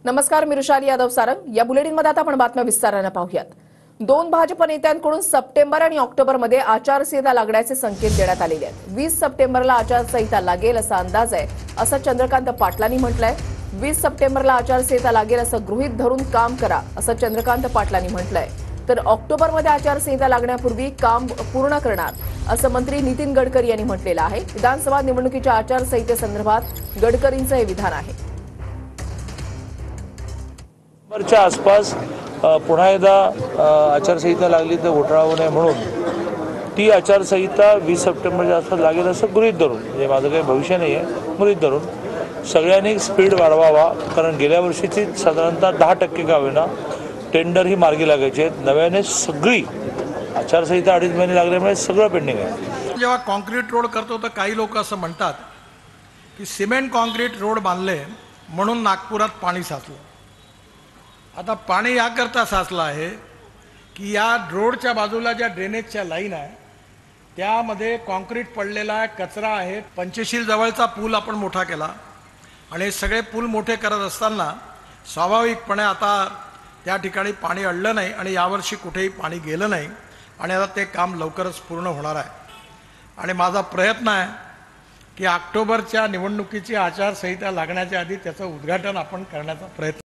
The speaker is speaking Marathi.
नमस्कार, मी ऋषाली यादव सारंग। या बुलेटिनमध्ये आता आपण बातम्या विस्ताराने पाहूयात। दोन भाजप नेत्यांकडून सप्टेंबर आणि ऑक्टोबरमध्ये आचारसंहिता लागण्याचे संकेत देण्यात आलेले आहेत। 20 सप्टेंबरला आचारसंहिता लागेल असा अंदाज आहे, असं चंद्रकांत पाटलांनी म्हटलंय। 20 सप्टेंबरला आचारसंहिता लागेल असं गृहीत धरून काम करा, असं चंद्रकांत पाटलांनी म्हटलंय। तर ऑक्टोबरमध्ये आचारसंहिता लागण्यापूर्वी काम पूर्ण करणार, असं मंत्री नितीन गडकरी यांनी म्हटलेलं आहे। विधानसभा निवडणुकीच्या आचारसंहितेसंदर्भात गडकरींचं हे विधान आहे। च्या आसपास पुन्हा एकदा आचारसंहिता लागली तर घोटाळा होऊ नये म्हणून ती आचारसंहिता 20 सप्टेंबरच्या आसपास लागेल असं गृहीत धरून, म्हणजे माझं काही भविष्य नाही आहे, गृहीत धरून सगळ्यांनी स्पीड वाढवावा। कारण गेल्या वर्षीची साधारणतः 10% का होईना टेंडर ही मार्गी लागायची आहेत। नव्याने सगळी आचारसंहिता 2.5 महिने लागल्यामुळे सगळं पेंडिंग आहे। जेव्हा कॉन्क्रीट रोड करतो तर काही लोक असं म्हणतात की सिमेंट कॉन्क्रीट रोड बांधले म्हणून नागपुरात पाणी साचलं। आता पाणी याकरता साचलं आहे की या रोडच्या बाजूला ज्या ड्रेनेजच्या लाईन आहे त्यामध्ये कॉन्क्रीट पडलेला आहे, कचरा आहे। पंचशील जवळचा पूल आपण मोठा केला आणि सगळे पूल मोठे करत असताना स्वाभाविकपणे आता त्या ठिकाणी पाणी अडलं नाही आणि यावर्षी कुठेही पाणी गेलं नाही आणि आता ते काम लवकरच पूर्ण होणार आहे। आणि माझा प्रयत्न आहे की ऑक्टोबरच्या निवडणुकीची आचारसंहिता लागण्याच्या आधी त्याचं उद्घाटन आपण करण्याचा प्रयत्न